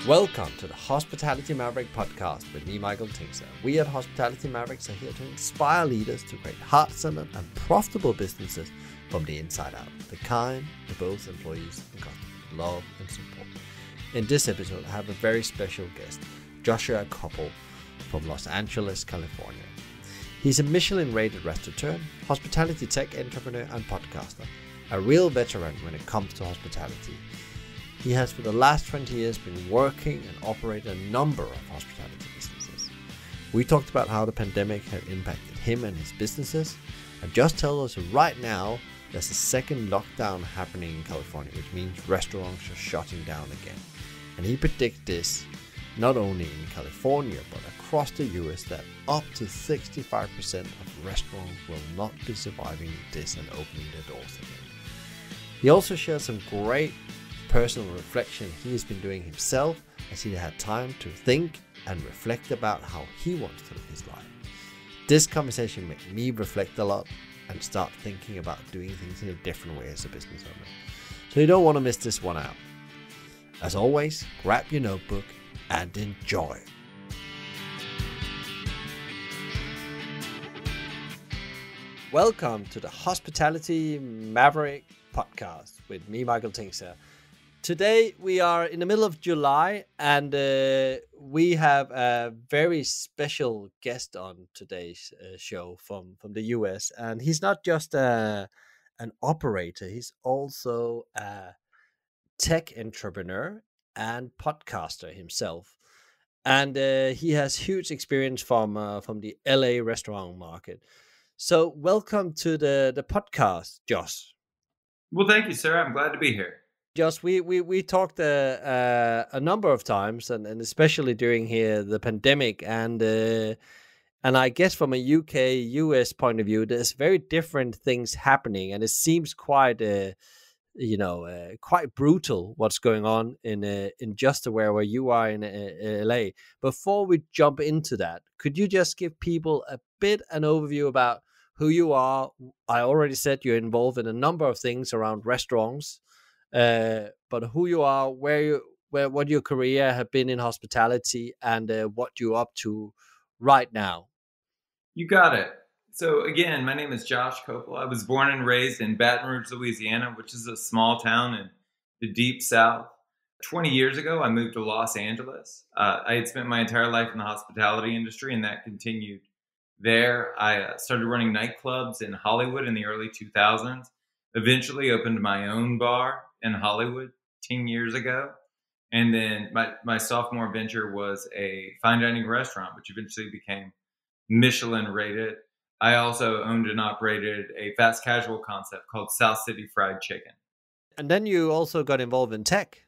Welcome to the Hospitality Maverick podcast with me, Michael Tinkser. We at Hospitality Mavericks are here to inspire leaders to create heart-centered and profitable businesses from the inside out, the kind that both employees and customers love and support. In this episode, I have a very special guest, Joshua Kopel from Los Angeles, California. He's a Michelin-rated restaurateur, hospitality tech entrepreneur, and podcaster, a real veteran when it comes to hospitality. He has for the last 20 years been working and operating a number of hospitality businesses. We talked about how the pandemic had impacted him and his businesses, and just tell us right now there's a second lockdown happening in California, which means restaurants are shutting down again. And he predicts this not only in California but across the US, that up to 65% of restaurants will not be surviving this and opening their doors again. He also shares some great personal reflection he has been doing himself as he had time to think and reflect about how he wants to live his life. This conversation made me reflect a lot and start thinking about doing things in a different way as a business owner. So you don't want to miss this one out. As always, grab your notebook and enjoy. Welcome to the Hospitality Maverick podcast with me, Michael Tinkser. Today we are in the middle of July, and we have a very special guest on today's show from the US. And he's not just an operator, he's also a tech entrepreneur and podcaster himself. And he has huge experience from the LA restaurant market. So welcome to the podcast, Josh. Well, thank you, sir. I'm glad to be here. Josh, we talked a number of times, and especially during here the pandemic, and I guess from a UK-US point of view, there's very different things happening, and it seems quite quite brutal what's going on in just where you are in LA. Before we jump into that, could you just give people a bit an overview about who you are? I already said you're involved in a number of things around restaurants. But who you are, what your career have been in hospitality, and what you're up to right now. You got it. So again, my name is Josh Kopel. I was born and raised in Baton Rouge, Louisiana, which is a small town in the deep South. 20 years ago, I moved to Los Angeles. I had spent my entire life in the hospitality industry, and that continued there. I started running nightclubs in Hollywood in the early 2000s. Eventually opened my own bar in Hollywood 10 years ago. And then my sophomore venture was a fine dining restaurant, which eventually became Michelin-rated. I also owned and operated a fast casual concept called South City Fried Chicken. And then you also got involved in tech.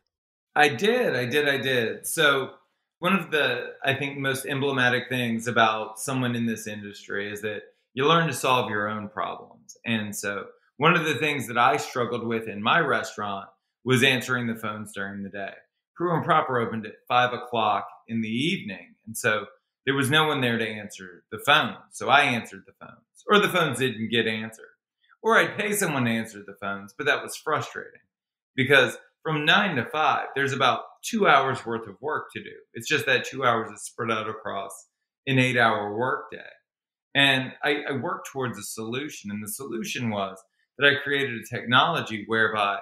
I did. So one of the, I think, most emblematic things about someone in this industry is that you learn to solve your own problems. And so one of the things that I struggled with in my restaurant was answering the phones during the day. Crew and Proper opened at 5 o'clock in the evening. And so there was no one there to answer the phone. So I answered the phones, or the phones didn't get answered. Or I'd pay someone to answer the phones, but that was frustrating because from 9 to 5, there's about 2 hours worth of work to do. It's just that 2 hours is spread out across an 8-hour workday. And I worked towards a solution. And the solution was that I created a technology whereby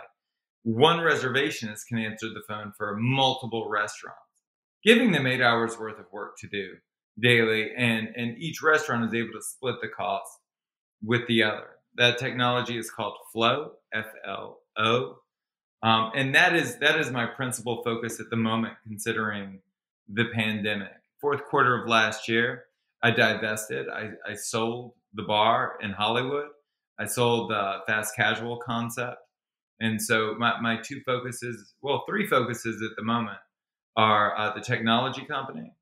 one reservationist can answer the phone for multiple restaurants, giving them 8 hours worth of work to do daily. And each restaurant is able to split the cost with the other. That technology is called Flow, F-L-O. And that is my principal focus at the moment, considering the pandemic. Fourth quarter of last year, I divested. I sold the bar in Hollywood. I sold the fast casual concept. And so my three focuses at the moment are the technology company,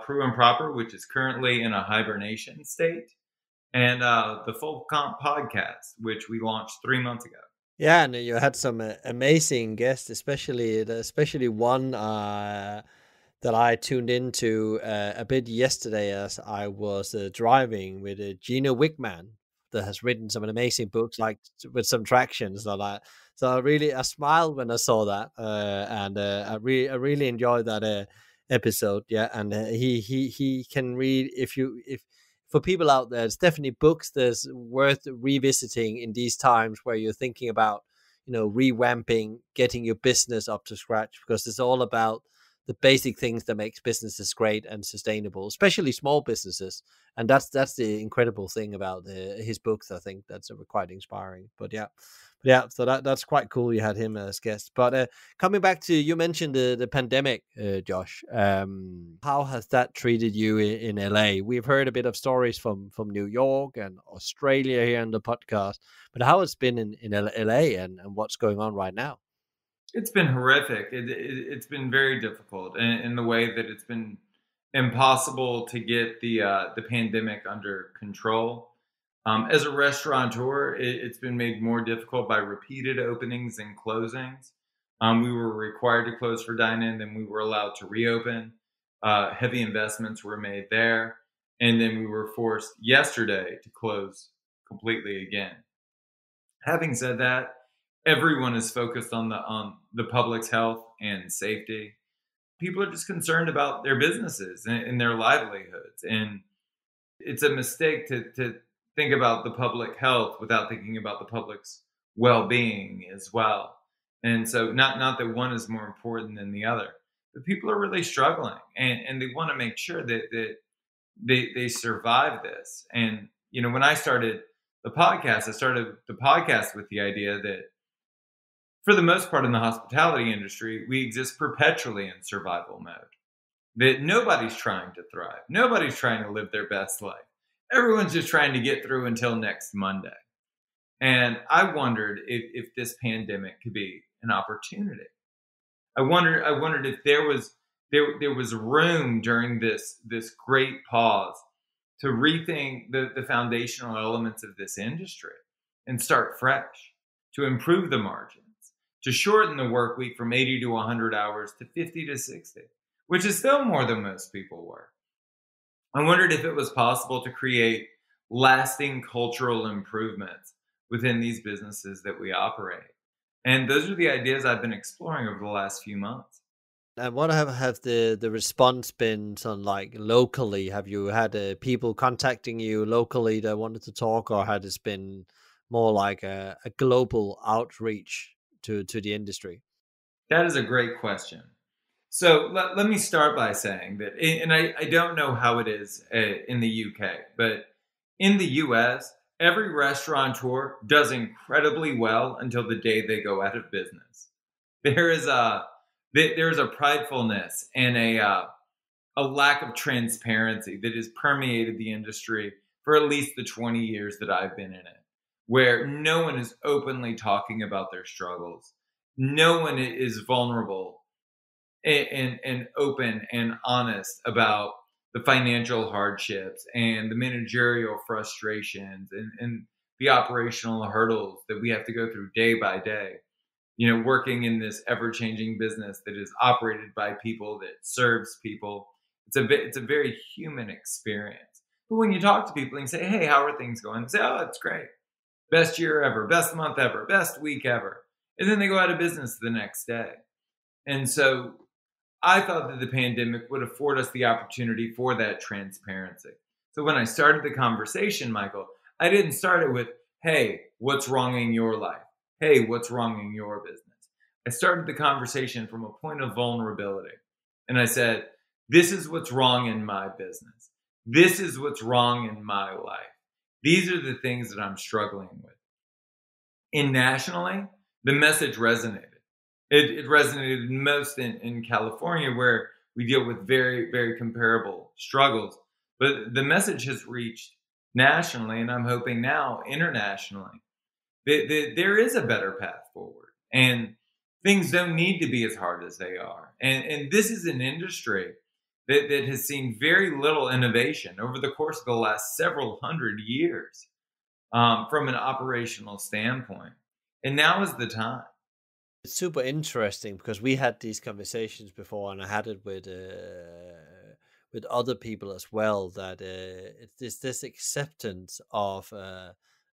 Crew and Proper, which is currently in a hibernation state, and the Full Comp podcast, which we launched 3 months ago. Yeah, and you had some amazing guests, especially one that I tuned into a bit yesterday as I was driving with Gina Wickman that has written some amazing books, like with some traction. So I smiled when I saw that, and I really enjoyed that episode. Yeah, and he can read, if for people out there, it's definitely books that's worth revisiting in these times where you're thinking about, revamping, getting your business up to scratch, because it's all about the basic things that makes businesses great and sustainable, especially small businesses. And that's the incredible thing about his books. I think that's quite inspiring. But yeah, so that's quite cool. You had him as guest. But coming back to, you mentioned the pandemic, Josh. How has that treated you in LA? We've heard a bit of stories from New York and Australia here in the podcast, but how it's been in LA, and what's going on right now? It's been horrific. It's been very difficult in the way that it's been impossible to get the pandemic under control. As a restaurateur, it's been made more difficult by repeated openings and closings. We were required to close for dine-in, then we were allowed to reopen. Heavy investments were made there, and then we were forced yesterday to close completely again. Having said that, everyone is focused on the public's health and safety. People are just concerned about their businesses and their livelihoods, and it's a mistake to think about the public health without thinking about the public's well-being as well. And so, not that one is more important than the other, but people are really struggling, and they want to make sure that they survive this. And when I started I started the podcast with the idea that, for the most part in the hospitality industry, we exist perpetually in survival mode. That nobody's trying to thrive. Nobody's trying to live their best life. Everyone's just trying to get through until next Monday. And I wondered if this pandemic could be an opportunity. I wondered if there was room during this great pause to rethink the foundational elements of this industry and start fresh, to improve the margins, to shorten the work week from 80 to 100 hours to 50 to 60, which is still more than most people work. I wondered if it was possible to create lasting cultural improvements within these businesses that we operate. And those are the ideas I've been exploring over the last few months. And what have the response been on, like, locally? Have you had people contacting you locally that wanted to talk, or had it been more like a global outreach to the industry? That is a great question. So let me start by saying that, and I don't know how it is in the UK, but in the US, every restaurateur does incredibly well until the day they go out of business. There is a pridefulness and a lack of transparency that has permeated the industry for at least the 20 years that I've been in it, where no one is openly talking about their struggles. No one is vulnerable and open and honest about the financial hardships and the managerial frustrations and the operational hurdles that we have to go through day by day. Working in this ever-changing business that is operated by people, that serves people. It's a very human experience. But when you talk to people and say, "Hey, how are things going?" They say, "Oh, it's great. Best year ever, best month ever, best week ever." And then they go out of business the next day. And so I thought that the pandemic would afford us the opportunity for that transparency. So when I started the conversation, Michael, I didn't start it with, "Hey, what's wrong in your life? Hey, what's wrong in your business?" I started the conversation from a point of vulnerability. And I said, "This is what's wrong in my business. This is what's wrong in my life. These are the things that I'm struggling with." And nationally, the message resonated. It resonated most in California, where we deal with very, very comparable struggles. But the message has reached nationally, and I'm hoping now internationally, that there is a better path forward. And things don't need to be as hard as they are. And this is an industry that has seen very little innovation over the course of the last several hundred years, from an operational standpoint. And now is the time. It's super interesting because we had these conversations before, and I had it with other people as well. That it's this acceptance of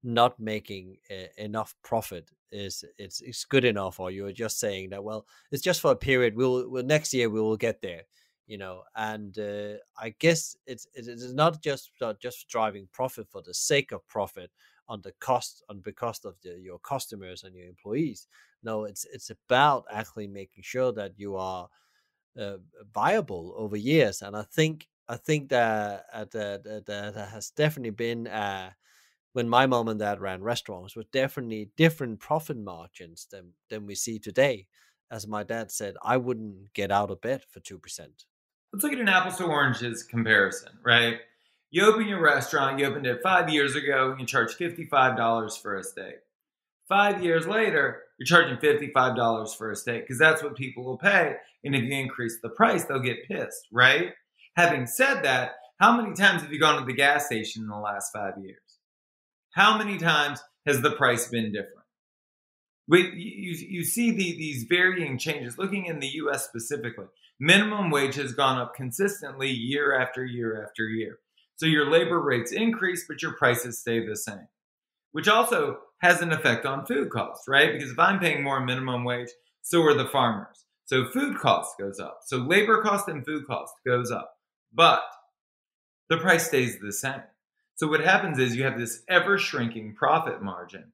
not making enough profit is it's good enough, or you're just saying that, well, it's just for a period, we'll next year we will get there, and I guess it is not just driving profit for the sake of profit on the cost on because of your customers and your employees. No, it's about actually making sure that you are uh, viable over years. And I think that that has definitely been when my mom and dad ran restaurants, with definitely different profit margins than we see today. As my dad said, I wouldn't get out of bed for 2%. Let's look at an apples to oranges comparison, right? You open your restaurant, you opened it 5 years ago, and you charge $55 for a steak. 5 years later, you're charging $55 for a steak because that's what people will pay. And if you increase the price, they'll get pissed, right? Having said that, how many times have you gone to the gas station in the last 5 years? How many times has the price been different? You see these varying changes. Looking in the US specifically, minimum wage has gone up consistently year after year after year. So your labor rates increase, but your prices stay the same, which also has an effect on food costs, right? Because if I'm paying more minimum wage, so are the farmers. So food cost goes up. So labor cost and food cost goes up, but the price stays the same. So what happens is you have this ever shrinking profit margin,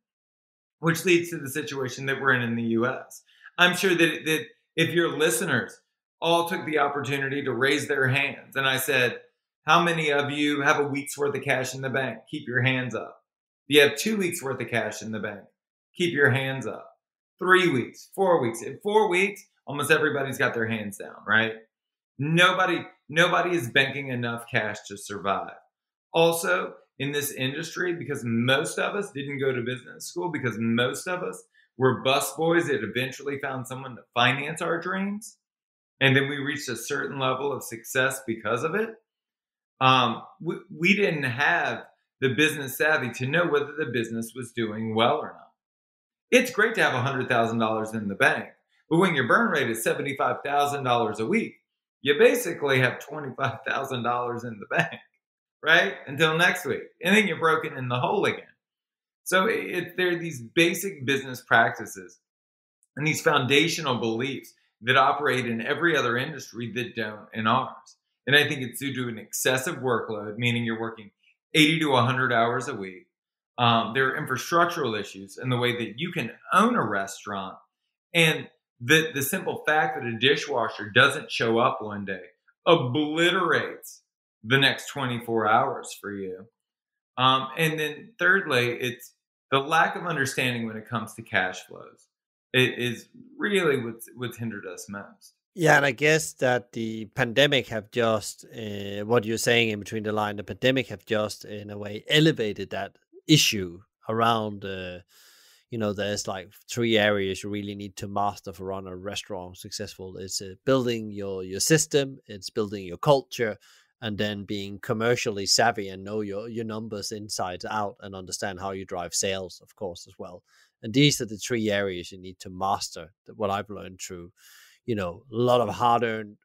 which leads to the situation that we're in the US. I'm sure that if your listeners all took the opportunity to raise their hands and I said, how many of you have a week's worth of cash in the bank? Keep your hands up. You have 2 weeks worth of cash in the bank. Keep your hands up. 3 weeks, 4 weeks. In 4 weeks, almost everybody's got their hands down, right? Nobody is banking enough cash to survive. Also, in this industry, because most of us didn't go to business school, because most of us were busboys that eventually found someone to finance our dreams, and then we reached a certain level of success because of it, we didn't have the business savvy to know whether the business was doing well or not. It's great to have $100,000 in the bank, but when your burn rate is $75,000 a week, you basically have $25,000 in the bank, right? Until next week. And then you're broken in the hole again. So there are these basic business practices and these foundational beliefs that operate in every other industry that don't in ours. And I think it's due to an excessive workload, meaning you're working 80 to 100 hours a week. There are infrastructural issues in the way that you can own a restaurant. And the simple fact that a dishwasher doesn't show up one day obliterates the next 24 hours for you. And then thirdly, it's the lack of understanding when it comes to cash flows. It is really what's hindered us most. Yeah, and I guess that the pandemic have just, what you're saying in between the line, the pandemic have just, in a way, elevated that issue around, there's like 3 areas you really need to master for run a restaurant successful. It's building your system, it's building your culture, and then being commercially savvy and know your numbers inside out and understand how you drive sales, of course, as well. And these are the 3 areas you need to master, what I've learned through a lot of hard-earned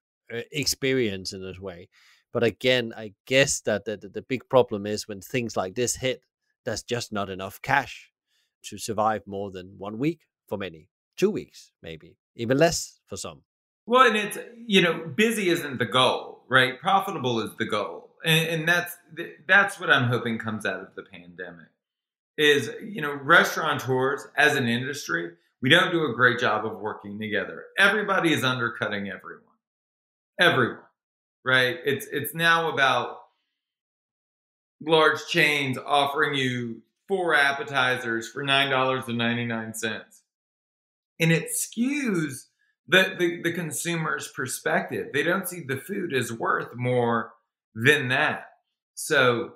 experience in this way. But again, I guess that the big problem is when things like this hit, there's just not enough cash to survive more than 1 week for many, 2 weeks, maybe even less for some. Well, and it's, busy isn't the goal, right? Profitable is the goal. And that's what I'm hoping comes out of the pandemic is, restaurateurs as an industry, we don't do a great job of working together. Everybody is undercutting everyone, right? It's now about large chains offering you 4 appetizers for $9.99. And it skews the consumer's perspective. They don't see the food as worth more than that. So,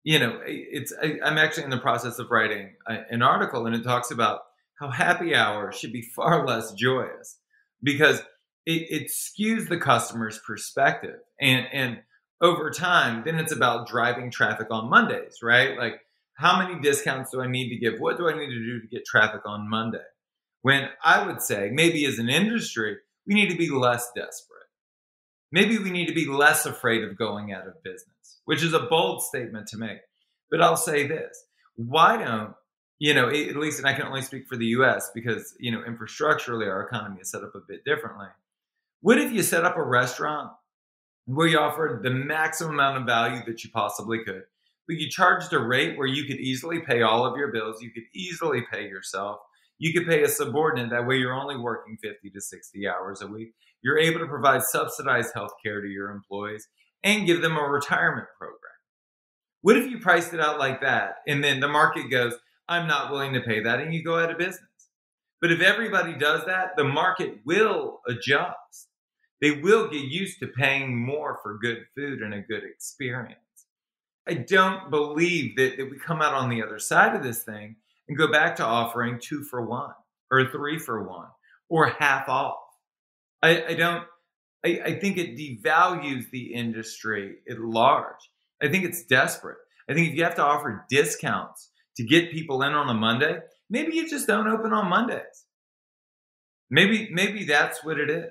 I'm actually in the process of writing an article, and it talks about how happy hour should be far less joyous because it skews the customer's perspective. And over time, then it's about driving traffic on Mondays, right? Like, how many discounts do I need to give? What do I need to do to get traffic on Monday? When I would say, maybe as an industry, we need to be less desperate. Maybe we need to be less afraid of going out of business, which is a bold statement to make. But I'll say this. Why don't, at least, and I can only speak for the US because, infrastructurally, our economy is set up a bit differently. What if you set up a restaurant where you offered the maximum amount of value that you possibly could, but you charged a rate where you could easily pay all of your bills, you could easily pay yourself, you could pay a subordinate, that way you're only working 50 to 60 hours a week. You're able to provide subsidized health care to your employees and give them a retirement program. What if you priced it out like that and then the market goes, I'm not willing to pay that, and you go out of business? But if everybody does that, the market will adjust. They will get used to paying more for good food and a good experience. I don't believe that we come out on the other side of this thing and go back to offering 2 for 1 or 3 for 1 or half off. I don't. I think it devalues the industry at large. I think it's desperate. I think if you have to offer discounts to get people in on a Monday, maybe you just don't open on Mondays. Maybe that's what it is.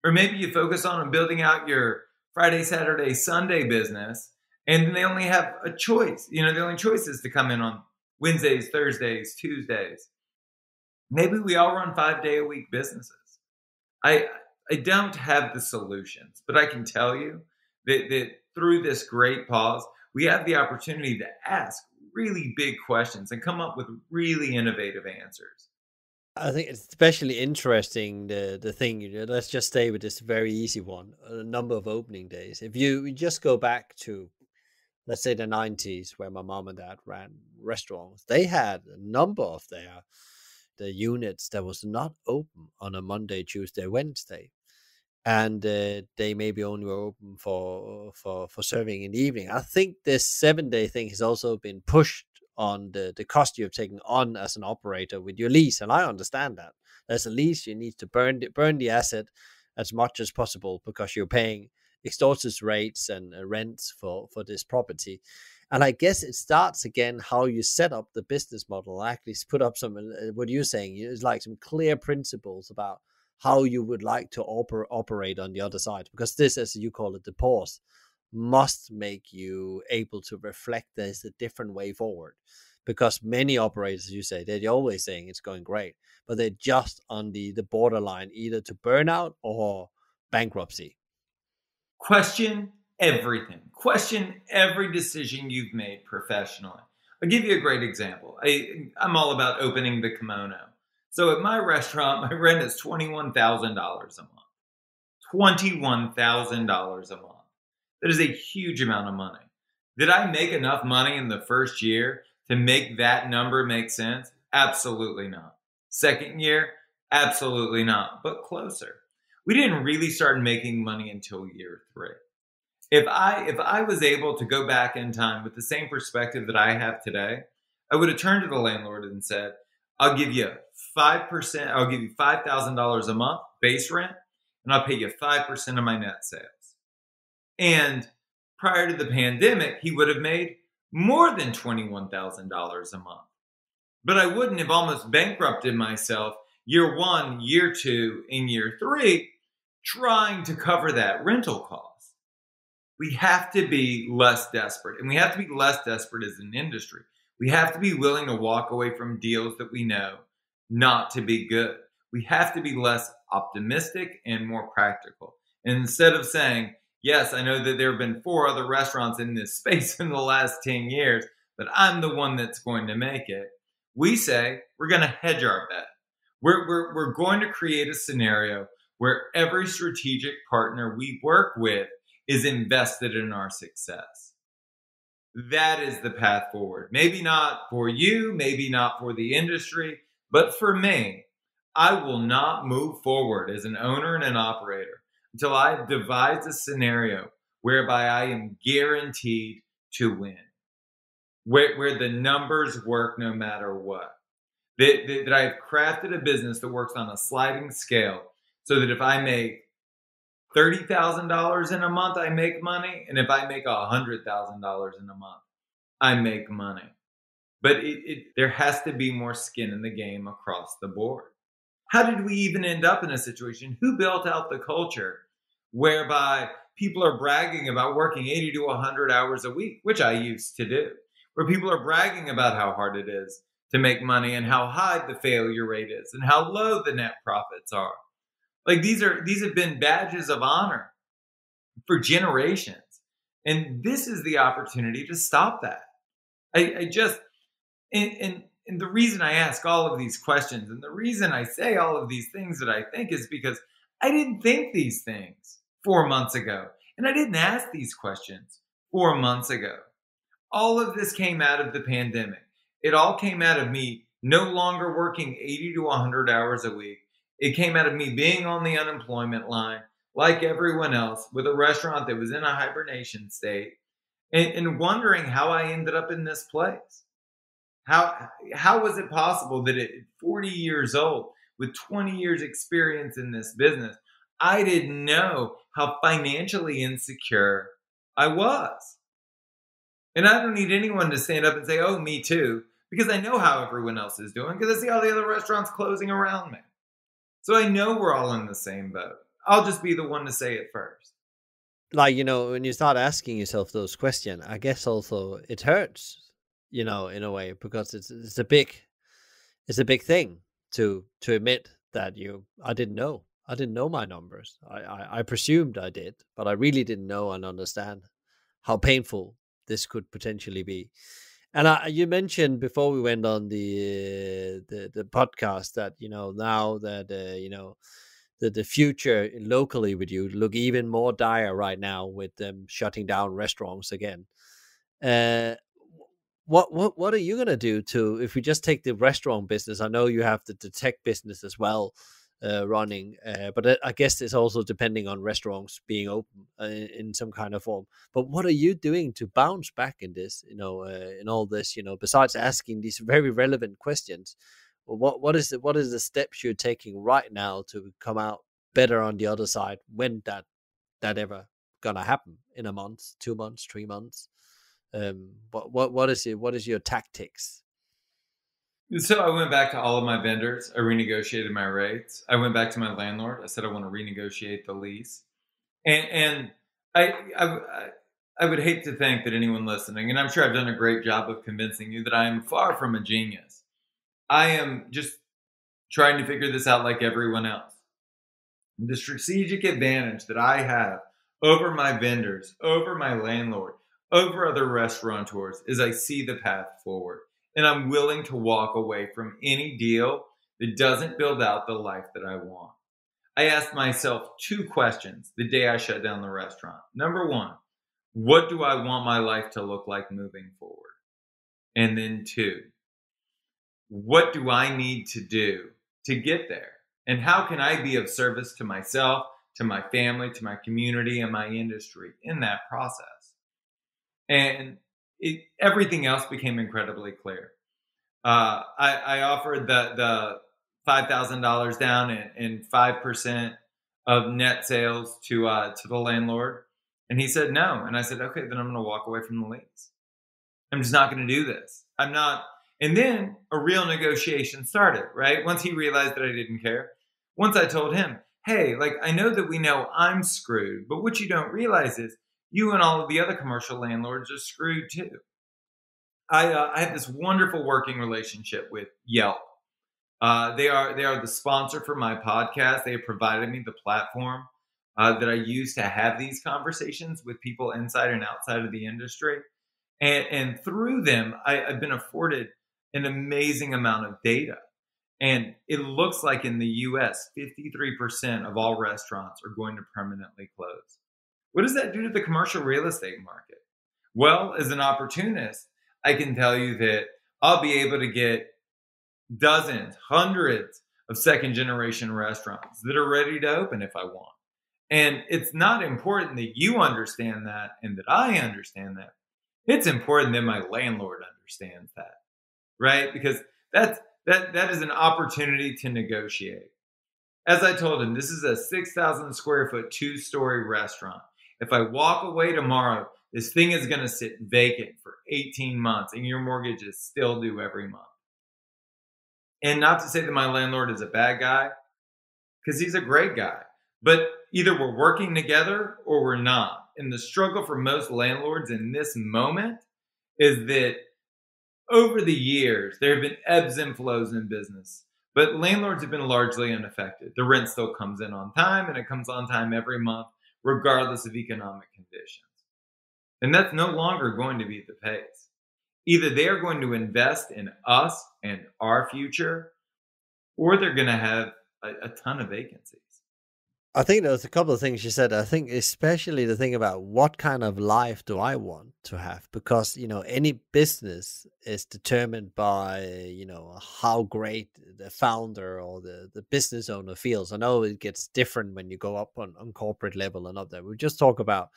Or maybe you focus on building out your Friday, Saturday, Sunday business, and they only have a choice. The only choice is to come in on Wednesdays, Thursdays, Tuesdays. Maybe we all run 5-day-a-week businesses. I don't have the solutions, but I can tell you that through this great pause, we have the opportunity to ask really big questions and come up with really innovative answers. I think it's especially interesting the thing. Let's just stay with this very easy one: a number of opening days. If you just go back to, let's say, the 90s, where my mom and dad ran restaurants, they had a number of the units that was not open on a Monday, Tuesday, Wednesday, and they maybe only were open for serving in the evening. I think this 7-day thing has also been pushed on the cost you've taken on as an operator with your lease, and I understand that. There's a lease, you need to burn the asset as much as possible because you're paying extortionate rates and rents for this property. And I guess it starts again how you set up the business model. Actually put up some, what you're saying is like some clear principles about how you would like to operate on the other side, because this, as you call it, the pause, must make you able to reflect there's a different way forward. Because many operators, you say, they're always saying it's going great, but they're just on the borderline, either to burnout or bankruptcy. Question everything. Question every decision you've made professionally. I'll give you a great example. I'm all about opening the kimono. So at my restaurant, my rent is $21,000 a month. $21,000 a month. That is a huge amount of money. Did I make enough money in the first year to make that number make sense? Absolutely not. Second year? Absolutely not, but closer. We didn't really start making money until year 3. If I was able to go back in time with the same perspective that I have today, I would have turned to the landlord and said, I'll give you 5%, I'll give you $5,000 a month base rent, and I'll pay you 5% of my net sales. And prior to the pandemic, he would have made more than $21,000 a month. But I wouldn't have almost bankrupted myself year 1, year 2, and year 3 trying to cover that rental cost. We have to be less desperate, and we have to be less desperate as an industry. We have to be willing to walk away from deals that we know not to be good. We have to be less optimistic and more practical. And instead of saying, yes, I know that there have been 4 other restaurants in this space in the last 10 years, but I'm the one that's going to make it, we say we're going to hedge our bet. We're going to create a scenario where every strategic partner we work with is invested in our success. That is the path forward. Maybe not for you, maybe not for the industry, but for me. I will not move forward as an owner and an operator until I've devised a scenario whereby I am guaranteed to win, where the numbers work no matter what. That I've crafted a business that works on a sliding scale so that if I make $30,000 in a month, I make money. And if I make $100,000 in a month, I make money. But there has to be more skin in the game across the board. How did we even end up in a situation? Who built out the culture whereby people are bragging about working 80 to 100 hours a week, which I used to do, where people are bragging about how hard it is to make money and how high the failure rate is and how low the net profits are. Like these have been badges of honor for generations. And this is the opportunity to stop that. I just, and the reason I ask all of these questions and the reason I say all of these things that I think is because I didn't think these things 4 months ago. And I didn't ask these questions 4 months ago. All of this came out of the pandemic. It all came out of me no longer working 80 to 100 hours a week. It came out of me being on the unemployment line like everyone else with a restaurant that was in a hibernation state and wondering how I ended up in this place. How was it possible that at 40 years old, with 20 years experience in this business, I didn't know how financially insecure I was? And I don't need anyone to stand up and say, oh, me too, because I know how everyone else is doing because I see all the other restaurants closing around me. So I know we're all in the same boat. I'll just be the one to say it first. Like, when you start asking yourself those questions, I guess also it hurts, in a way, because it's a big thing to admit that I didn't know my numbers. I presumed I did, but I really didn't know and understand how painful this could potentially be. And you mentioned before we went on the podcast that now that the future locally with you look even more dire right now with them shutting down restaurants again. What are you gonna do if we just take the restaurant business? I know you have the tech business as well running, but I guess it's also depending on restaurants being open in some kind of form. But what are you doing to bounce back in this? In all this, besides asking these very relevant questions. What is the steps you're taking right now to come out better on the other side when that ever gonna happen in a month, 2 months, 3 months? What is your tactics? So I went back to all of my vendors. I renegotiated my rates. I went back to my landlord. I said I want to renegotiate the lease, and I would hate to think that anyone listening, and I'm sure I've done a great job of convincing you that I am far from a genius. I am just trying to figure this out like everyone else. The strategic advantage that I have over my vendors, over my landlord, over other restaurateurs is I see the path forward. And I'm willing to walk away from any deal that doesn't build out the life that I want. I asked myself 2 questions the day I shut down the restaurant. Number 1, what do I want my life to look like moving forward? And then 2, what do I need to do to get there? And how can I be of service to myself, to my family, to my community, and my industry in that process? And everything else became incredibly clear. I offered the $5,000 down and 5% of net sales to the landlord, and he said no. And I said, okay, then I'm going to walk away from the lease. I'm just not going to do this. I'm not. And then a real negotiation started, right? Once he realized that I didn't care. Once I told him, hey, I know that we know I'm screwed, but what you don't realize is you and all of the other commercial landlords are screwed too. I have this wonderful working relationship with Yelp. They are the sponsor for my podcast. They have provided me the platform that I use to have these conversations with people inside and outside of the industry. And through them, I've been afforded an amazing amount of data. And it looks like in the US, 53% of all restaurants are going to permanently close. What does that do to the commercial real estate market? Well, as an opportunist, I can tell you that I'll be able to get dozens, hundreds of second generation restaurants that are ready to open if I want. And it's not important that you understand that and that I understand that. It's important that my landlord understands that, right? Because that is an opportunity to negotiate. As I told him, this is a 6,000 square foot, 2-story restaurant. If I walk away tomorrow, this thing is going to sit vacant for 18 months and your mortgage is still due every month. And not to say that my landlord is a bad guy, because he's a great guy. But either we're working together or we're not. And the struggle for most landlords in this moment is that over the years, there have been ebbs and flows in business, but landlords have been largely unaffected. The rent still comes in on time, and it comes on time every month, regardless of economic conditions. And that's no longer going to be the case. Either they are going to invest in us and our future, or they're going to have a ton of vacancies. I think there's a couple of things you said. I think especially the thing about what kind of life do I want to have? Because, any business is determined by, how great the founder or the business owner feels. I know it gets different when you go up on corporate level and up there. We just talk about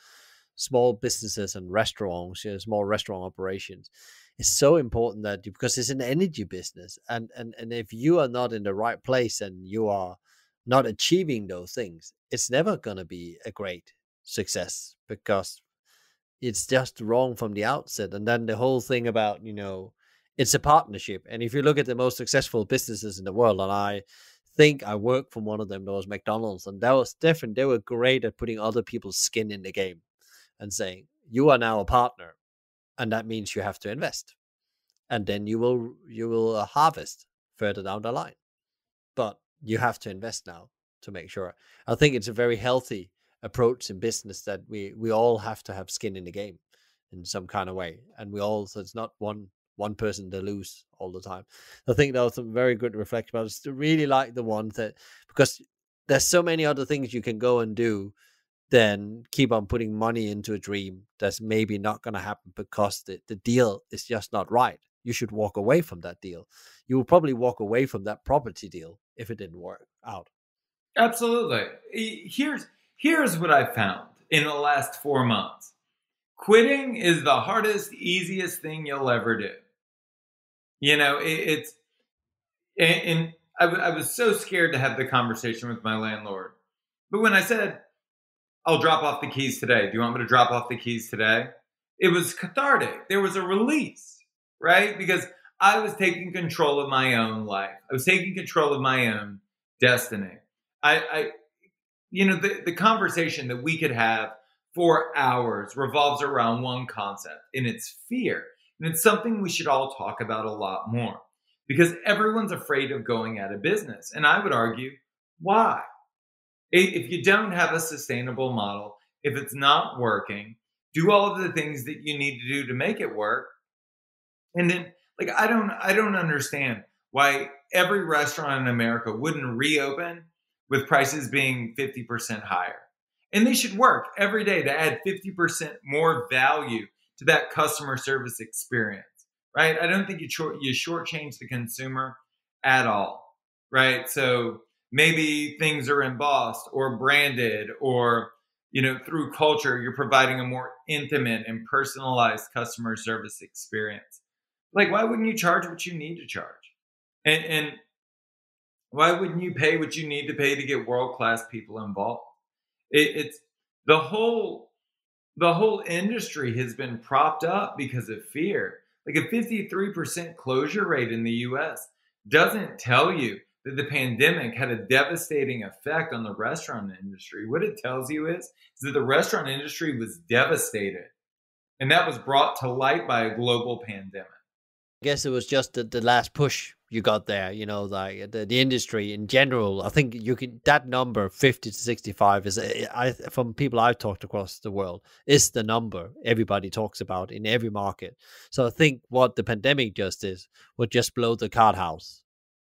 small businesses and restaurants, small restaurant operations. It's so important that because it's an energy business, and if you are not in the right place and you are not achieving those things, it's never going to be a great success because it's just wrong from the outset. And then the whole thing about, it's a partnership. And if you look at the most successful businesses in the world, and I think I worked for one of them, that was McDonald's, and that was different. They were great at putting other people's skin in the game and saying, you are now a partner, and that means you have to invest. And then you will harvest further down the line. But you have to invest now to make sure. I think it's a very healthy approach in business that we all have to have skin in the game in some kind of way. And so it's not one person to lose all the time. I think that was some very good reflection about it. I really like the one that, because there's so many other things you can go and do than keep on putting money into a dream that's maybe not going to happen because the deal is just not right. You should walk away from that deal. You will probably walk away from that property deal if it didn't work out. Absolutely. Here's what I found in the last 4 months. Quitting is the hardest, easiest thing you'll ever do. I was so scared to have the conversation with my landlord. But when I said, I'll drop off the keys today, do you want me to drop off the keys today? It was cathartic. There was a release, right? Because I was taking control of my own life. I was taking control of my own destiny. The conversation that we could have for hours revolves around one concept, and it's fear. And it's something we should all talk about a lot more because everyone's afraid of going out of business. And I would argue, why? If you don't have a sustainable model, if it's not working, do all of the things that you need to do to make it work. And then, I don't understand why every restaurant in America wouldn't reopen with prices being 50% higher. And they should work every day to add 50% more value to that customer service experience, right? I don't think you shortchange the consumer at all, right? So maybe things are embossed or branded or, through culture, you're providing a more intimate and personalized customer service experience. Why wouldn't you charge what you need to charge? And why wouldn't you pay what you need to pay to get world-class people involved? It's the whole industry has been propped up because of fear. A 53% closure rate in the US doesn't tell you that the pandemic had a devastating effect on the restaurant industry. What it tells you is that the restaurant industry was devastated. And that was brought to light by a global pandemic. I guess it was just the last push you got there, the industry in general. I think that number 50 to 65 is from people I've talked across the world is the number everybody talks about in every market. So I think what the pandemic just is would just blow the card house.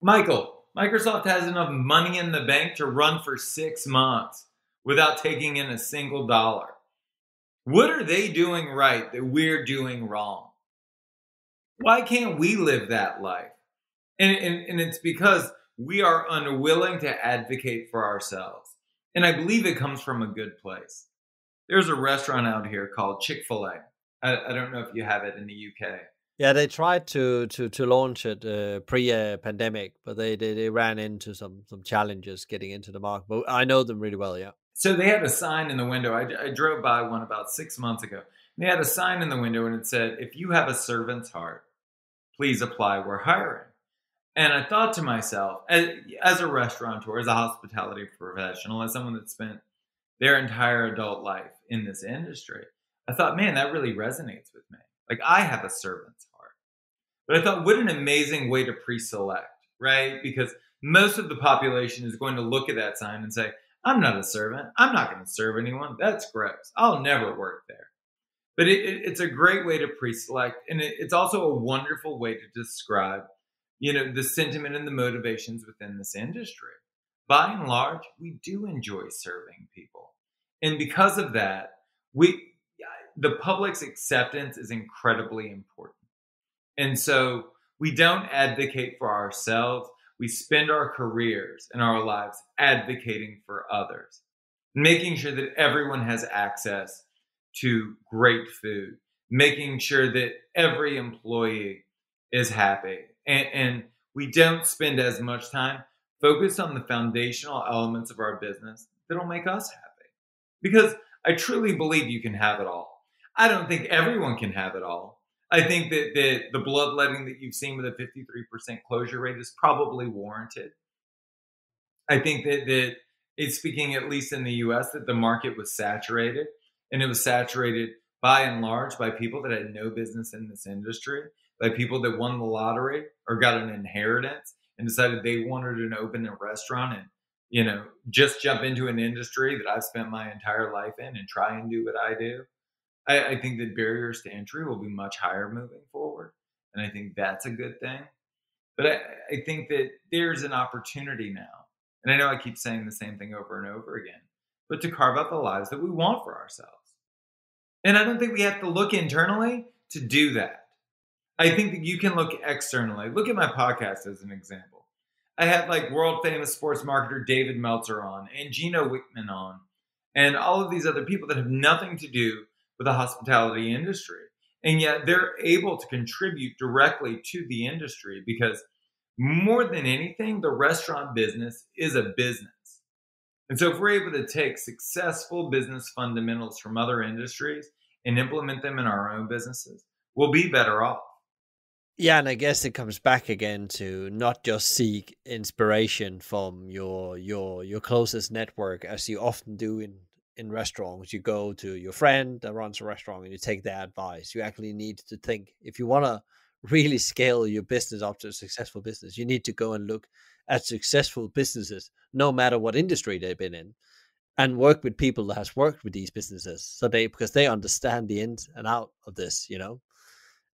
Michael, Microsoft has enough money in the bank to run for 6 months without taking in a single dollar. What are they doing right that we're doing wrong? Why can't we live that life? And it's because we are unwilling to advocate for ourselves. And I believe it comes from a good place. There's a restaurant out here called Chick-fil-A. I don't know if you have it in the UK. Yeah, they tried to launch it pre-pandemic, but they ran into some challenges getting into the market. But I know them really well, yeah. So they had a sign in the window. I drove by one about 6 months ago. They had a sign in the window and it said, if you have a servant's heart, please apply, we're hiring. And I thought to myself, as a restaurateur, as a hospitality professional, as someone that spent their entire adult life in this industry, I thought, man, that really resonates with me. I have a servant's heart. But I thought, what an amazing way to pre-select, right? Because most of the population is going to look at that sign and say, I'm not a servant. I'm not going to serve anyone. That's gross. I'll never work there. But it's a great way to pre-select. And it's also a wonderful way to describe, the sentiment and the motivations within this industry. By and large, we do enjoy serving people. And because of that, the public's acceptance is incredibly important. And so we don't advocate for ourselves. We spend our careers and our lives advocating for others, making sure that everyone has access to great food, making sure that every employee is happy. And we don't spend as much time focused on the foundational elements of our business that'll make us happy. Because I truly believe you can have it all. I don't think everyone can have it all. I think that the bloodletting that you've seen with a 53% closure rate is probably warranted. I think that it's speaking, at least in the US, that the market was saturated, and it was saturated by and large by people that had no business in this industry, by people that won the lottery or got an inheritance and decided they wanted to open a restaurant and, just jump into an industry that I've spent my entire life in and try and do what I do. I think that barriers to entry will be much higher moving forward. And I think that's a good thing. But I think that there's an opportunity now. And I know I keep saying the same thing over and over again, but to carve out the lives that we want for ourselves. And I don't think we have to look internally to do that. I think that you can look externally. Look at my podcast as an example. I had world famous sports marketer David Meltzer on and Gino Wickman on and all of these other people that have nothing to do with the hospitality industry. And yet they're able to contribute directly to the industry because more than anything, the restaurant business is a business. And so if we're able to take successful business fundamentals from other industries and implement them in our own businesses, we'll be better off. Yeah, and I guess it comes back again to not just seek inspiration from your closest network, as you often do in restaurants. You go to your friend that runs a restaurant and you take their advice. You actually need to think, if you want to really scale your business up to a successful business, you need to go and look at successful businesses, no matter what industry they've been in, and work with people that has worked with these businesses, because they understand the ins and out of this,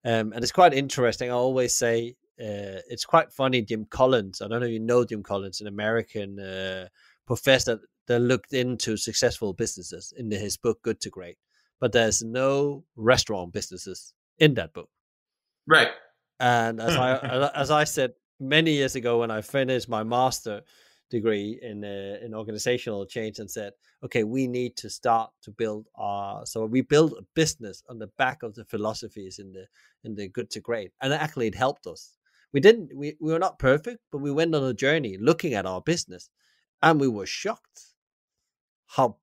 and it's quite interesting. I always say it's quite funny. Jim Collins, I don't know if you know Jim Collins, an American professor that looked into successful businesses in his book Good to Great, but there's no restaurant businesses in that book. Right. And as I said many years ago when I finished my master degree in organizational change, and said, okay, we need to start to build so we built a business on the back of the philosophies in the Good to Great, and actually it helped us. We were not perfect, but we went on a journey looking at our business, and we were shocked how,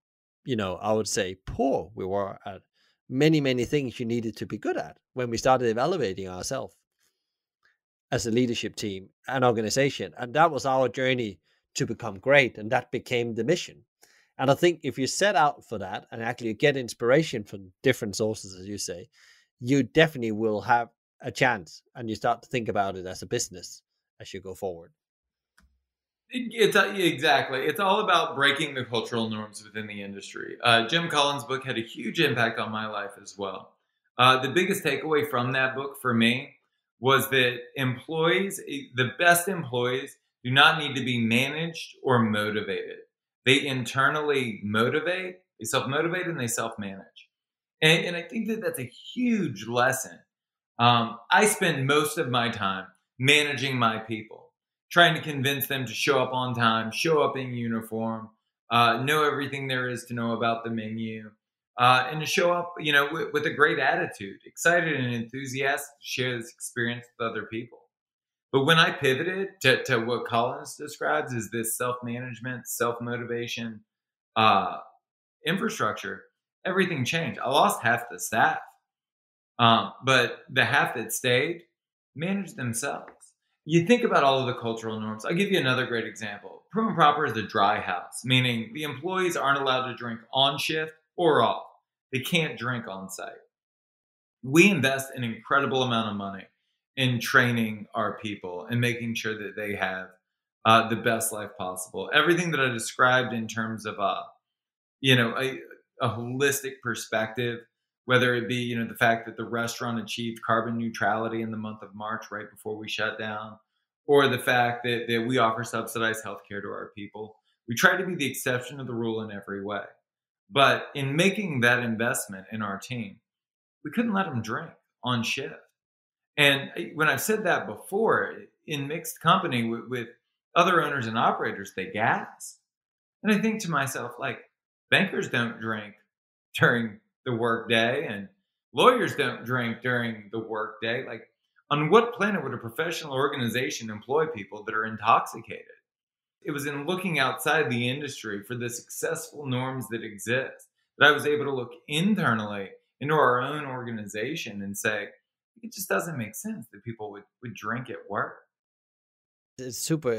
I would say, poor we were at many things you needed to be good at when we started evaluating ourselves as a leadership team and organization. And that was our journey to become great. And that became the mission. And I think if you set out for that and actually get inspiration from different sources, as you say, you definitely will have a chance, and you start to think about it as a business as you go forward. Exactly. It's all about breaking the cultural norms within the industry. Jim Collins' book had a huge impact on my life as well. The biggest takeaway from that book for me was that the best employees, do not need to be managed or motivated. They internally motivate, they self-motivate, and they self-manage. And I think that that's a huge lesson. I spend most of my time managing my people, trying to convince them to show up on time, show up in uniform, know everything there is to know about the menu, and to show up, with a great attitude, excited and enthusiastic to share this experience with other people. But when I pivoted to what Collins describes as this self-management, self-motivation infrastructure, everything changed. I lost half the staff, but the half that stayed managed themselves. You think about all of the cultural norms. I'll give you another great example. Prim and Proper is a dry house, meaning the employees aren't allowed to drink on shift or off. They can't drink on site. We invest an incredible amount of money in training our people and making sure that they have the best life possible. Everything that I described in terms of a holistic perspective, whether it be, the fact that the restaurant achieved carbon neutrality in the month of March right before we shut down, or the fact that we offer subsidized healthcare to our people. We try to be the exception to the rule in every way. But in making that investment in our team, we couldn't let them drink on shift. And when I've said that before, in mixed company with other owners and operators, they gasp. And I think to myself, like, bankers don't drink during the workday, and lawyers don't drink during the workday. Like, on what planet would a professional organization employ people that are intoxicated? It was in looking outside the industry for the successful norms that exist that I was able to look internally into our own organization and say, it just doesn't make sense that people would drink at work. It's super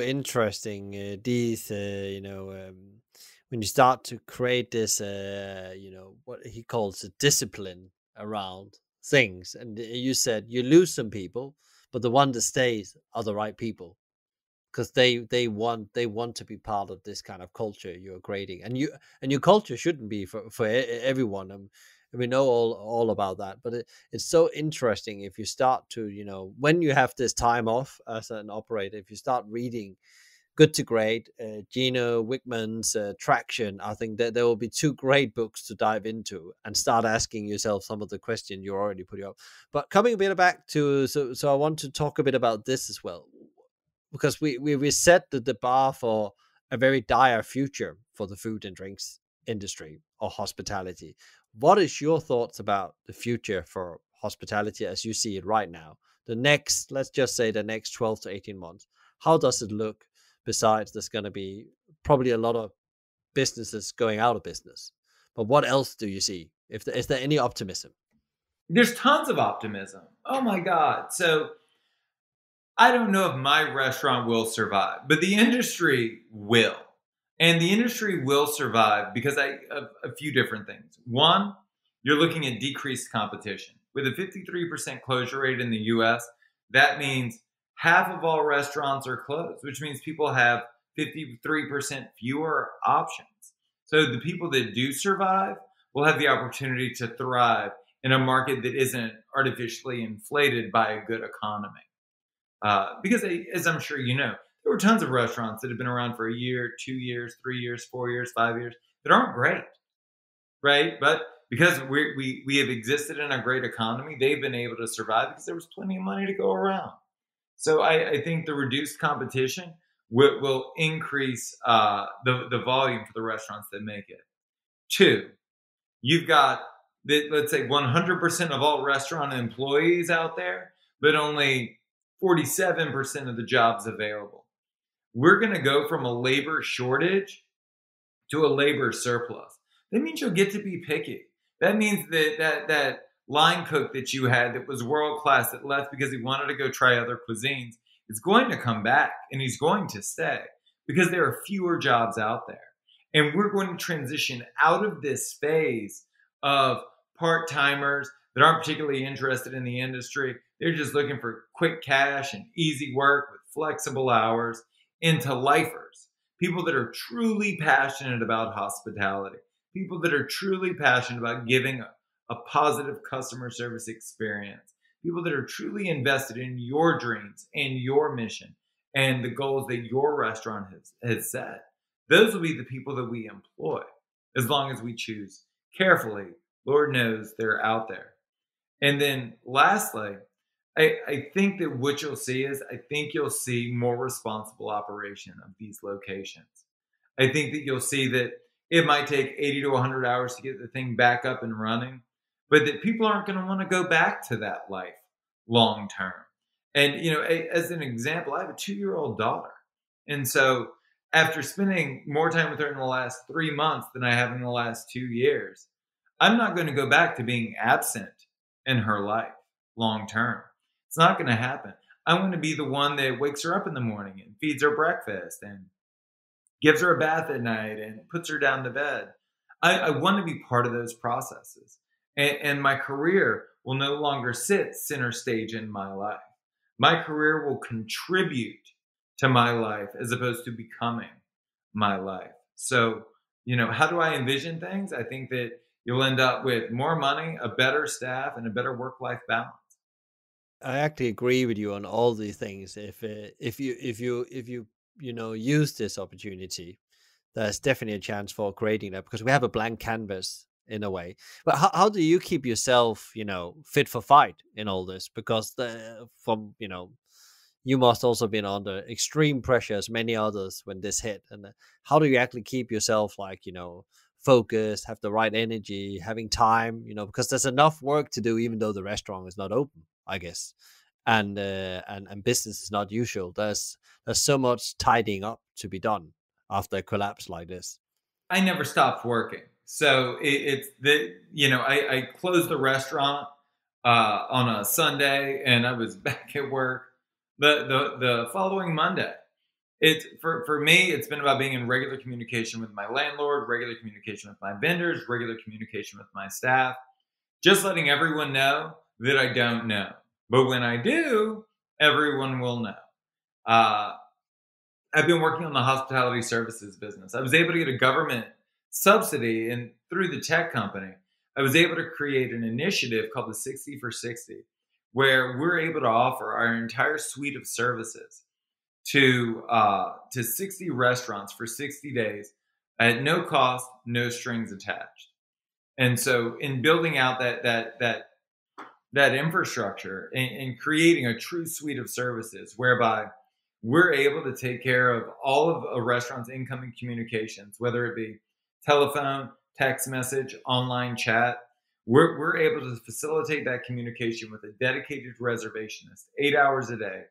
interesting. These, when you start to create this, what he calls a discipline around things, and you said you lose some people, but the one that stays are the right people, because they want to be part of this kind of culture you're creating, and your culture shouldn't be for everyone. And we know all about that, but it's so interesting if you start to, when you have this time off as an operator, if you start reading Good to Great, Gino Wickman's Traction, I think that there will be two great books to dive into and start asking yourself some of the questions you're already putting up. But coming a bit back to, so I want to talk a bit about this as well, because we set the bar for a very dire future for the food and drinks industry or hospitality. What is your thoughts about the future for hospitality as you see it right now? Let's just say the next 12 to 18 months. How does it look? Besides, there's going to be probably a lot of businesses going out of business. But what else do you see? Is there any optimism? There's tons of optimism. Oh my God. So I don't know if my restaurant will survive, but the industry will. And the industry will survive because of a few different things. One, you're looking at decreased competition. With a 53% closure rate in the US, that means half of all restaurants are closed, which means people have 53% fewer options. So the people that do survive will have the opportunity to thrive in a market that isn't artificially inflated by a good economy. Because as I'm sure you know, there were tons of restaurants that have been around for a year, 2 years, 3 years, 4 years, 5 years that aren't great, right? But because we have existed in a great economy, they've been able to survive because there was plenty of money to go around. So I think the reduced competition will increase the volume for the restaurants that make it. Two, you've got, let's say, 100% of all restaurant employees out there, but only 47% of the jobs available. We're going to go from a labor shortage to a labor surplus. That means you'll get to be picky. That means that line cook that you had that was world class that left because he wanted to go try other cuisines is going to come back, and he's going to stay because there are fewer jobs out there. And we're going to transition out of this phase of part-timers that aren't particularly interested in the industry. They're just looking for quick cash and easy work with flexible hours, into lifers, people that are truly passionate about hospitality, people that are truly passionate about giving a positive customer service experience, people that are truly invested in your dreams and your mission and the goals that your restaurant has set. Those will be the people that we employ, as long as we choose carefully. Lord knows they're out there. And then lastly, I think that what you'll see is, I think you'll see more responsible operation of these locations. I think that you'll see that it might take 80 to 100 hours to get the thing back up and running, but that people aren't going to want to go back to that life long term. And, as an example, I have a 2-year-old daughter. And so after spending more time with her in the last 3 months than I have in the last 2 years, I'm not going to go back to being absent in her life long term. It's not going to happen. I'm going to be the one that wakes her up in the morning and feeds her breakfast and gives her a bath at night and puts her down to bed. I want to be part of those processes. And my career will no longer sit center stage in my life. My career will contribute to my life as opposed to becoming my life. So, how do I envision things? I think that you'll end up with more money, a better staff, and a better work-life balance. I actually agree with you on all these things. If you use this opportunity, there's definitely a chance for creating that, because we have a blank canvas in a way. But how do you keep yourself, fit for fight in all this? Because you must also been under extreme pressure as many others when this hit. And how do you actually keep yourself like, focused, have the right energy, having time, because there's enough work to do, even though the restaurant is not open, I guess. And business is not usual. There's so much tidying up to be done after a collapse like this. I never stopped working. So it's the I closed the restaurant on a Sunday, and I was back at work the following Monday. It's for me, it's been about being in regular communication with my landlord, regular communication with my vendors, regular communication with my staff, just letting everyone know that I don't know. But when I do, everyone will know. Uh, I've been working on the hospitality services business. I was able to get a government subsidy, and through the tech company, I was able to create an initiative called the 60 for 60, where we're able to offer our entire suite of services to 60 restaurants for 60 days at no cost, no strings attached. And so, in building out that infrastructure and creating a true suite of services, whereby we're able to take care of all of a restaurant's incoming communications, whether it be telephone, text message, online chat. We're able to facilitate that communication with a dedicated reservationist, 8 hours a day,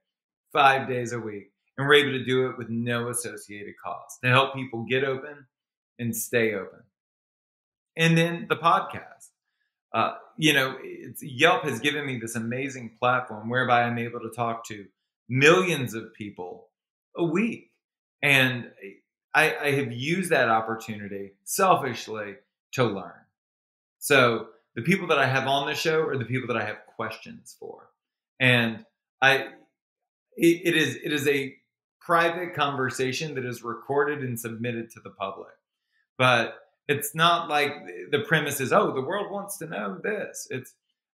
5 days a week. And we're able to do it with no associated cost to help people get open and stay open. And then the podcast. Yelp has given me this amazing platform whereby I'm able to talk to millions of people a week. And I have used that opportunity selfishly to learn. So the people that I have on the show are the people that I have questions for. And it is a private conversation that is recorded and submitted to the public. But it's not like the premise is, oh, the world wants to know this. It's,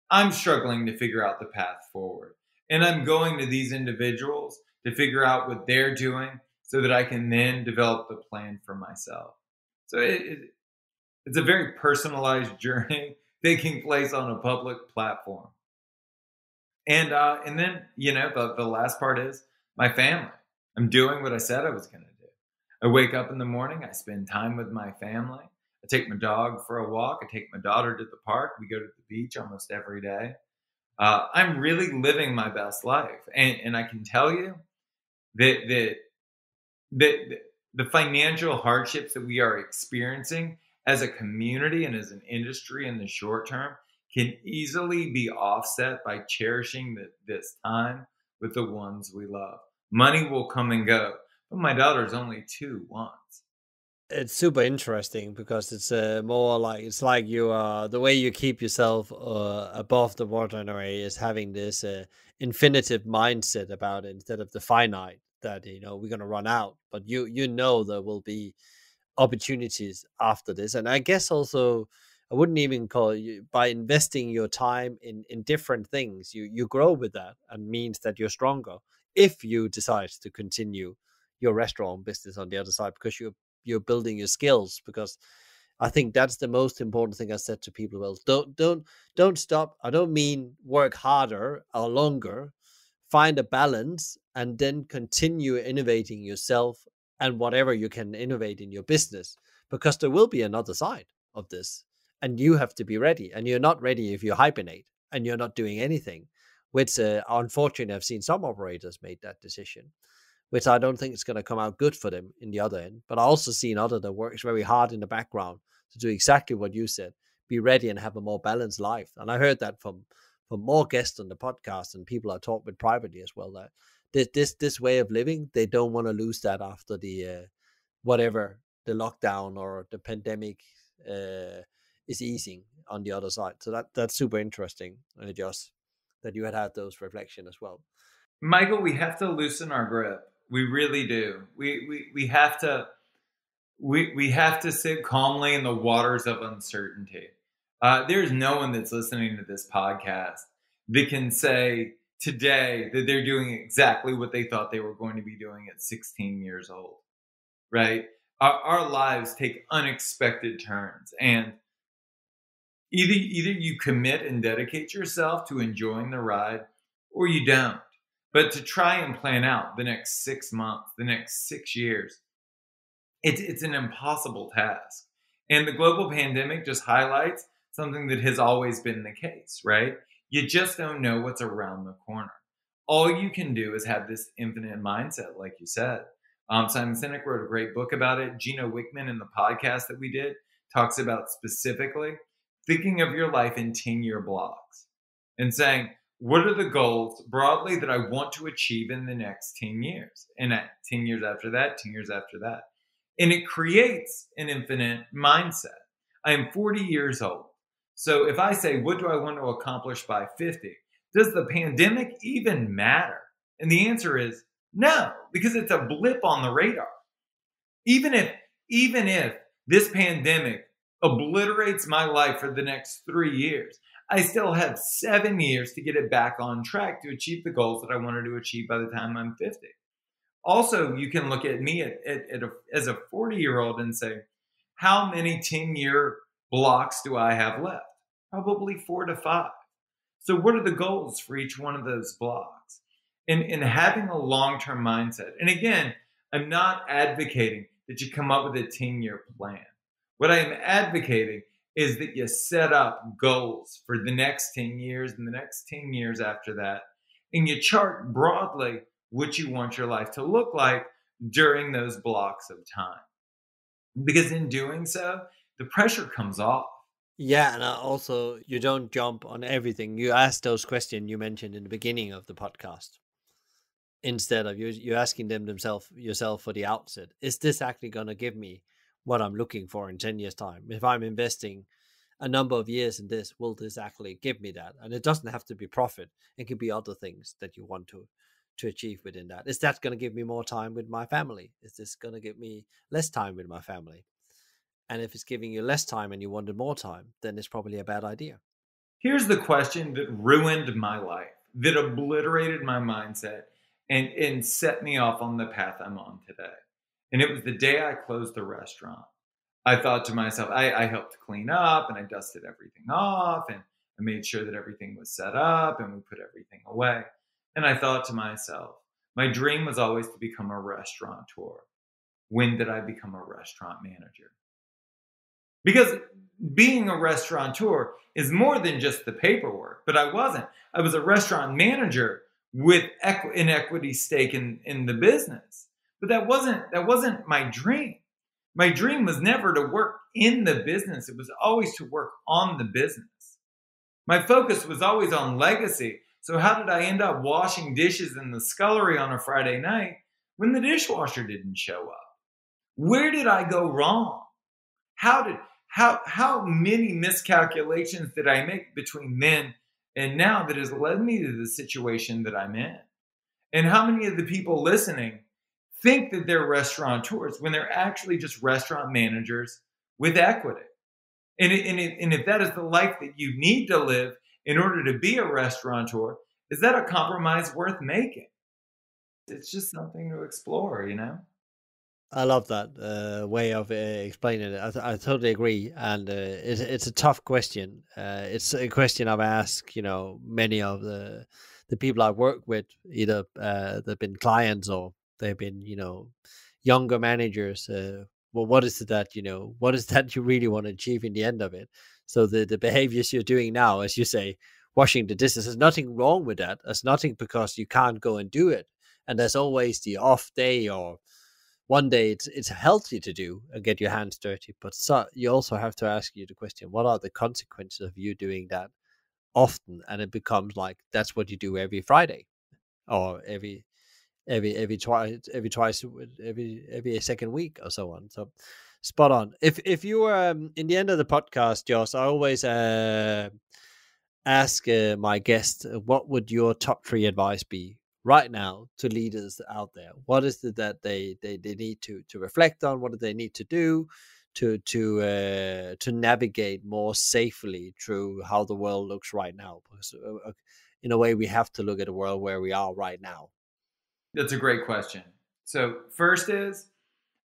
I'm struggling to figure out the path forward. And I'm going to these individuals to figure out what they're doing so that I can then develop the plan for myself. So it's a very personalized journey taking place on a public platform. And then, the last part is my family. I'm doing what I said I was going to do. I wake up in the morning. I spend time with my family. I take my dog for a walk. I take my daughter to the park. We go to the beach almost every day. I'm really living my best life. And I can tell you that the financial hardships that we are experiencing as a community and as an industry in the short term can easily be offset by cherishing this time with the ones we love. Money will come and go, but my daughter's only 2 once. It's super interesting because it's more like, it's like you the way you keep yourself above the water in a way is having this infinitive mindset about it instead of the finite, that we're gonna run out, but you know there will be opportunities after this. And I guess also, I wouldn't even call you, by investing your time in different things, you grow with that, and means that you're stronger if you decide to continue your restaurant business on the other side, because you're building your skills. Because I think that's the most important thing I said to people. Well, don't stop. I don't mean work harder or longer. Find a balance and then continue innovating yourself and whatever you can innovate in your business, because there will be another side of this, and you have to be ready. And you're not ready if you hibernate and you're not doing anything, which unfortunately I've seen some operators made that decision, which I don't think is going to come out good for them in the other end. But I also seen other that works very hard in the background to do exactly what you said, be ready and have a more balanced life. And I heard that from more guests on the podcast and people I talk with privately as well, that this way of living, they don't want to lose that after the whatever the lockdown or the pandemic uh, is easing on the other side. So that's super interesting, Josh, that you had those reflections as well. Michael, we have to loosen our grip. We really do. We have to we have to sit calmly in the waters of uncertainty. There's no one that's listening to this podcast that can say today that they're doing exactly what they thought they were going to be doing at 16 years old, right? Our lives take unexpected turns, and either you commit and dedicate yourself to enjoying the ride, or you don't. But to try and plan out the next 6 months, the next 6 years, it's an impossible task. And the global pandemic just highlights something that has always been the case, right? You just don't know what's around the corner. All you can do is have this infinite mindset, like you said. Simon Sinek wrote a great book about it. Gino Wickman, in the podcast that we did, talks about specifically thinking of your life in 10-year blocks and saying, what are the goals broadly that I want to achieve in the next 10 years? And at 10 years after that, 10 years after that. And it creates an infinite mindset. I am 40 years old. So if I say, what do I want to accomplish by 50? Does the pandemic even matter? And the answer is no, because it's a blip on the radar. Even if this pandemic obliterates my life for the next 3 years, I still have 7 years to get it back on track to achieve the goals that I wanted to achieve by the time I'm 50. Also, you can look at me as a 40-year-old and say, how many 10-year blocks do I have left? Probably 4 to 5. So what are the goals for each one of those blocks? And having a long-term mindset. And again, I'm not advocating that you come up with a 10-year plan. What I am advocating is that you set up goals for the next 10 years and the next 10 years after that. And you chart broadly what you want your life to look like during those blocks of time. Because in doing so, the pressure comes off. Yeah, and also you don't jump on everything. You ask those questions you mentioned in the beginning of the podcast. Instead of you asking yourself for the outset, is this actually going to give me what I'm looking for in 10 years time? If I'm investing a number of years in this, will this actually give me that? And it doesn't have to be profit. It can be other things that you want to achieve within that. Is that going to give me more time with my family? Is this going to give me less time with my family? And if it's giving you less time and you wanted more time, then it's probably a bad idea. Here's the question that ruined my life, that obliterated my mindset and set me off on the path I'm on today. And it was the day I closed the restaurant. I thought to myself, I helped clean up and I dusted everything off and I made sure that everything was set up and we put everything away. And I thought to myself, my dream was always to become a restaurateur. When did I become a restaurant manager? Because being a restaurateur is more than just the paperwork, but I wasn't. I was a restaurant manager with an equity stake in the business. But that wasn't my dream. My dream was never to work in the business. It was always to work on the business. My focus was always on legacy. So how did I end up washing dishes in the scullery on a Friday night when the dishwasher didn't show up? Where did I go wrong? How many miscalculations did I make between then and now that has led me to the situation that I'm in? And how many of the people listening think that they're restaurateurs when they're actually just restaurant managers with equity? And if that is the life that you need to live in order to be a restaurateur, is that a compromise worth making? It's just something to explore, you know? I love that way of explaining it. I totally agree, and it's a tough question. It's a question I've asked, many of the people I work with, either they've been clients or they've been, younger managers. Well, what is it that what is that you really want to achieve in the end of it? So the behaviors you're doing now, as you say, washing the dishes, there's nothing wrong with that. There's nothing because you can't go and do it, and there's always the off day or one day it's healthy to do and get your hands dirty, but you also have to ask you the question, what are the consequences of you doing that often? And it becomes like that's what you do every Friday or every second week or so on. So Spot on. If you were in the end of the podcast, Josh, I always ask my guest, what would your top 3 advice be right now to leaders out there? What is it that they need to reflect on? What do they need to do to navigate more safely through how the world looks right now? Because in a way, we have to look at the world where we are right now. That's a great question. So first is,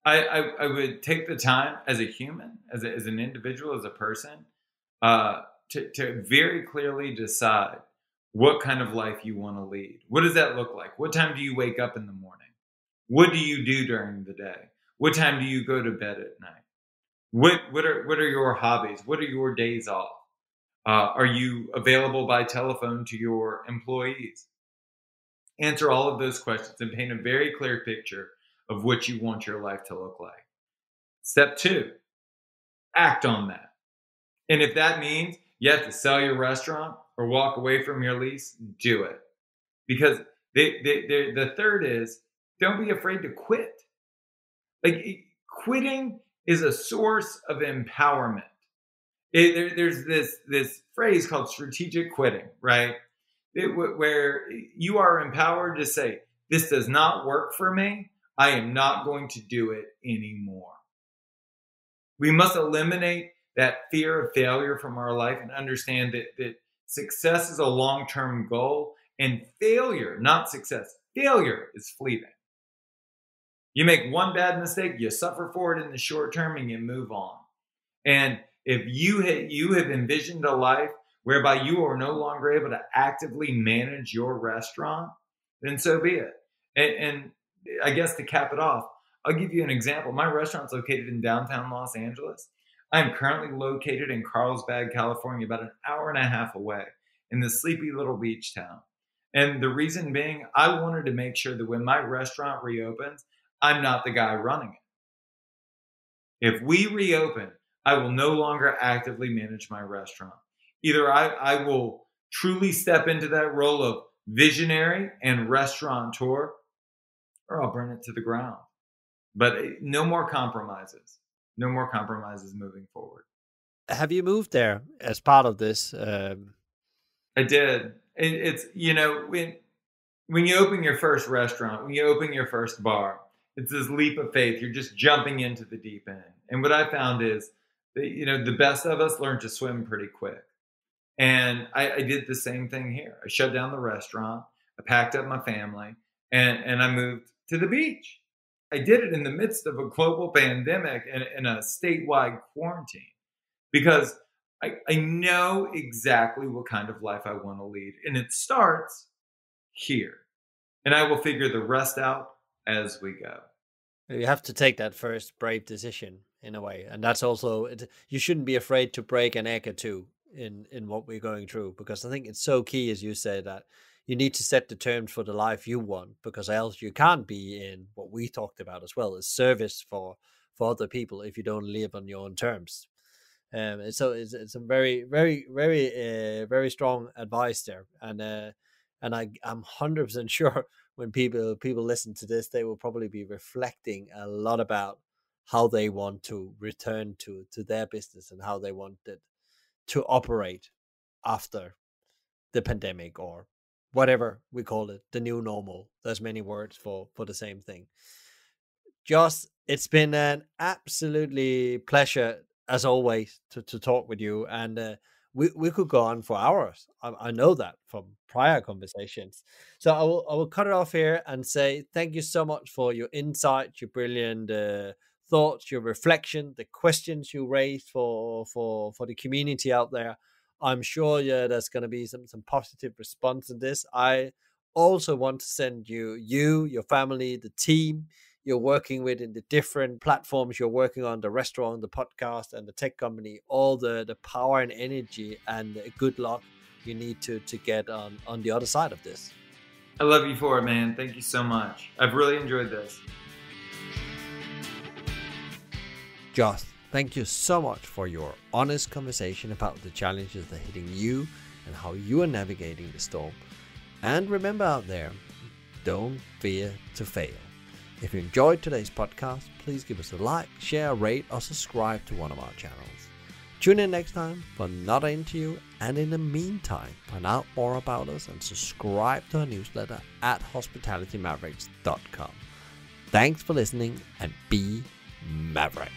I would take the time as a human, as an individual, as a person, to very clearly decide what kind of life you want to lead. What does that look like? What time do you wake up in the morning? What do you do during the day? What time do you go to bed at night? What are your hobbies? What are your days off? Are you available by telephone to your employees? Answer all of those questions and paint a very clear picture of what you want your life to look like. Step 2, act on that. And if that means you have to sell your restaurant or walk away from your lease, do it. Because the third is, don't be afraid to quit. Like, quitting is a source of empowerment. There's this phrase called strategic quitting, right? Where you are empowered to say, this does not work for me. I am not going to do it anymore. We must eliminate that fear of failure from our life and understand that success is a long-term goal, and failure, not success, failure is fleeting. You make one bad mistake, you suffer for it in the short term, and you move on. And if you have envisioned a life whereby you are no longer able to actively manage your restaurant, then so be it. And I guess to cap it off, I'll give you an example. My restaurant's located in downtown Los Angeles. I'm currently located in Carlsbad, California, about an hour and a half away in this sleepy little beach town. And the reason being, I wanted to make sure that when my restaurant reopens, I'm not the guy running it. If we reopen, I will no longer actively manage my restaurant. Either I will truly step into that role of visionary and restaurateur, or I'll burn it to the ground. But no more compromises. No more compromises moving forward. Have you moved there as part of this? I did. It's, when you open your first restaurant, when you open your first bar, it's this leap of faith. You're just jumping into the deep end. And what I found is that, the best of us learn to swim pretty quick. And I did the same thing here. I shut down the restaurant. I packed up my family and I moved to the beach. I did it in the midst of a global pandemic and a statewide quarantine because I know exactly what kind of life I want to lead. And it starts here. And I will figure the rest out as we go. You have to take that first brave decision in a way. And that's also, you shouldn't be afraid to break an egg or two in what we're going through, because I think it's so key, as you said, that you need to set the terms for the life you want, because else you can't be in what we talked about as well, is service for other people if you don't live on your own terms. So it's a very, very, very, very strong advice there. And I'm 100% sure when people listen to this, they will probably be reflecting a lot about how they want to return to their business and how they want it to operate after the pandemic, or whatever we call it, the new normal. There's many words for the same thing. Josh, it's been an absolutely pleasure as always to talk with you, and we could go on for hours. I know that from prior conversations. So I will cut it off here and say thank you so much for your insight, your brilliant thoughts, your reflection, the questions you raised for the community out there. I'm sure there's going to be some positive response in this. I also want to send you, your family, the team you're working with in the different platforms you're working on, the restaurant, the podcast, and the tech company, all the power and energy and good luck you need to get on the other side of this. I love you for it, man. Thank you so much. I've really enjoyed this. Josh, thank you so much for your honest conversation about the challenges that are hitting you and how you are navigating the storm. And remember out there, don't fear to fail. If you enjoyed today's podcast, please give us a like, share, rate, or subscribe to one of our channels. Tune in next time for another interview, and in the meantime, find out more about us and subscribe to our newsletter at hospitalitymavericks.com. Thanks for listening, and be Maverick.